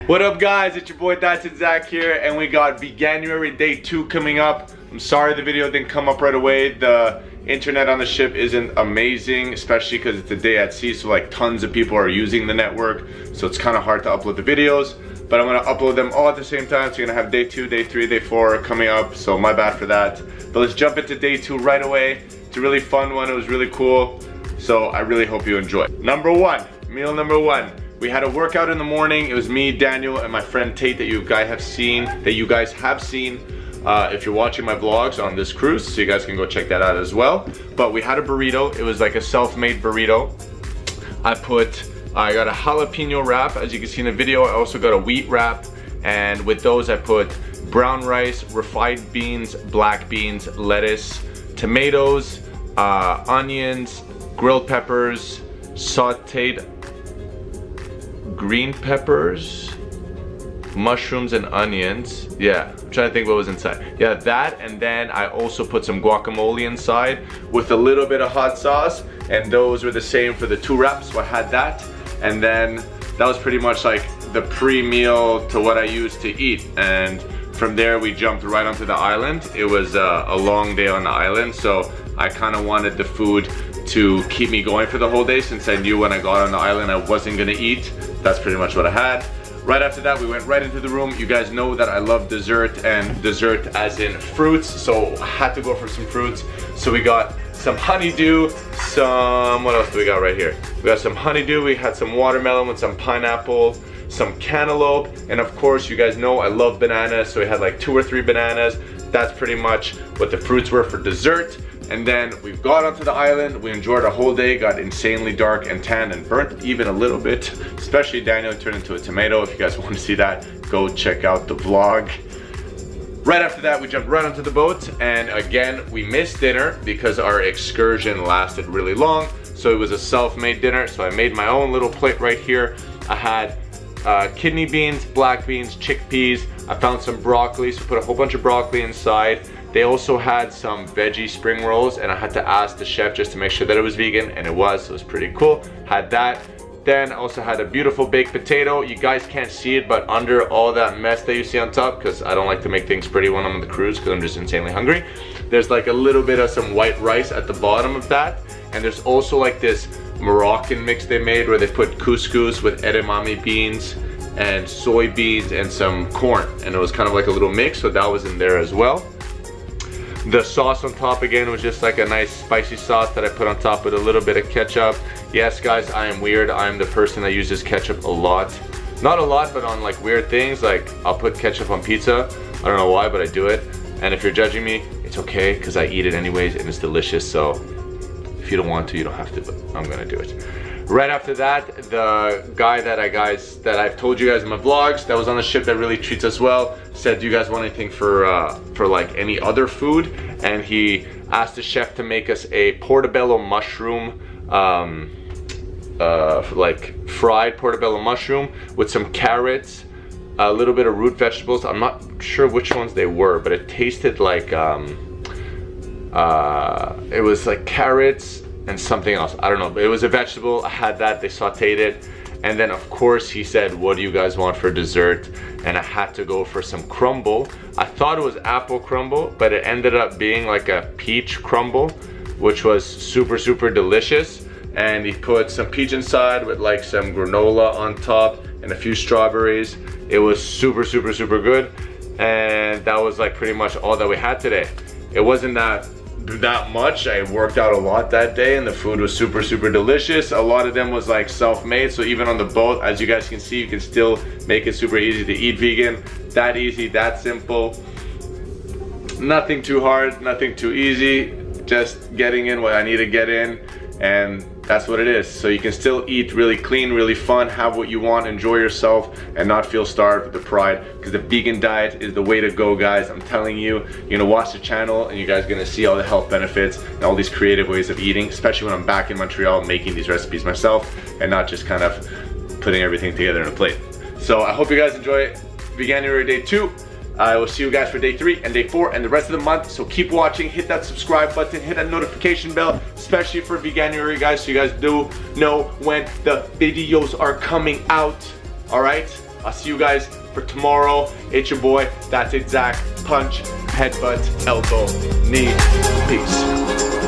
What up guys, it's your boy Dyson Zach here, and we got Veganuary day 2 coming up. I'm sorry the video didn't come up right away. The internet on the ship isn't amazing, especially because it's a day at sea, so like tons of people are using the network, so it's kind of hard to upload the videos. But I'm gonna upload them all at the same time, so you're gonna have day 2, day 3, day 4 coming up, so my bad for that. But let's jump into day 2 right away. It's a really fun one, it was really cool, so I really hope you enjoy. Meal number one. We had a workout in the morning. It was me, Daniel, and my friend Tate that you guys have seen. If you're watching my vlogs on this cruise, so you guys can go check that out as well. But we had a burrito. It was like a self-made burrito. I got a jalapeno wrap, as you can see in the video. I also got a wheat wrap, and with those I put brown rice, refined beans, black beans, lettuce, tomatoes, onions, grilled peppers, sauteed green peppers, mushrooms, and onions. Yeah, I'm trying to think what was inside. Yeah, that, and then I also put some guacamole inside with a little bit of hot sauce, and those were the same for the 2 wraps, so I had that. And then that was pretty much like the pre-meal to what I used to eat, and from there we jumped right onto the island. It was a long day on the island, so I kind of wanted the food to keep me going for the whole day, since I knew when I got on the island I wasn't gonna eat. That's pretty much what I had. Right after that, we went right into the room. You guys know that I love dessert, and dessert as in fruits, so I had to go for some fruits. So we got some honeydew, what else do we got right here? We got some honeydew, we had some watermelon with some pineapple, some cantaloupe, and of course, you guys know I love bananas, so we had like 2 or 3 bananas. That's pretty much what the fruits were for dessert. And then we got onto the island. We enjoyed our whole day. Got insanely dark and tan and burnt even a little bit, especially Daniel turned into a tomato. If you guys want to see that, go check out the vlog. Right after that, we jumped right onto the boat, and again we missed dinner because our excursion lasted really long. So it was a self-made dinner, so I made my own little plate right here. I had kidney beans, black beans, chickpeas. I found some broccoli, so put a whole bunch of broccoli inside. They also had some veggie spring rolls, and I had to ask the chef just to make sure that it was vegan, and it was, so it was pretty cool. Had that. Then I also had a beautiful baked potato. You guys can't see it, but under all that mess that you see on top, because I don't like to make things pretty when I'm on the cruise because I'm just insanely hungry, there's like a little bit of some white rice at the bottom of that. And there's also like this Moroccan mix they made where they put couscous with edamame beans and soybeans and some corn, and it was kind of like a little mix, so that was in there as well. The sauce on top again was just like a nice spicy sauce that I put on top with a little bit of ketchup. Yes guys, I am weird. I'm the person that uses ketchup a lot. Not a lot, but on like weird things, like I'll put ketchup on pizza. I don't know why, but I do it. And if you're judging me, it's okay, because I eat it anyways and it's delicious. So if you don't want to, you don't have to, but I'm gonna do it. Right after that, the guy that I've told you guys in my vlogs that was on the ship that really treats us well said, do you guys want anything for like any other food? And he asked the chef to make us a portobello mushroom, like fried portobello mushroom with some carrots, a little bit of root vegetables. I'm not sure which ones they were, but it tasted like it was like carrots and something else, I don't know, but it was a vegetable. I had that, they sauteed it. And then of course he said, what do you guys want for dessert? And I had to go for some crumble. I thought it was apple crumble, but it ended up being like a peach crumble, which was super, super delicious. And he put some peach inside with like some granola on top and a few strawberries. It was super, super, super good. And that was like pretty much all that we had today. It wasn't that much. I worked out a lot that day, and the food was super, super delicious. A lot of them was like self-made, so even on the boat, as you guys can see, you can still make it super easy to eat vegan. That easy, that simple. Nothing too hard, nothing too easy. Just getting in what I need to get in, and that's what it is. So you can still eat really clean, really fun, have what you want, enjoy yourself, and not feel starved or deprived, because the vegan diet is the way to go, guys. I'm telling you, you're gonna watch the channel and you guys are gonna see all the health benefits and all these creative ways of eating, especially when I'm back in Montreal making these recipes myself and not just kind of putting everything together in a plate. So I hope you guys enjoy Veganuary day 2. I will see you guys for day 3 and day 4 and the rest of the month. So keep watching, hit that subscribe button, hit that notification bell, especially for Veganuary, guys, so you guys do know when the videos are coming out. All right? I'll see you guys for tomorrow. It's your boy, that's exact. Punch, headbutt, elbow, knee. Peace.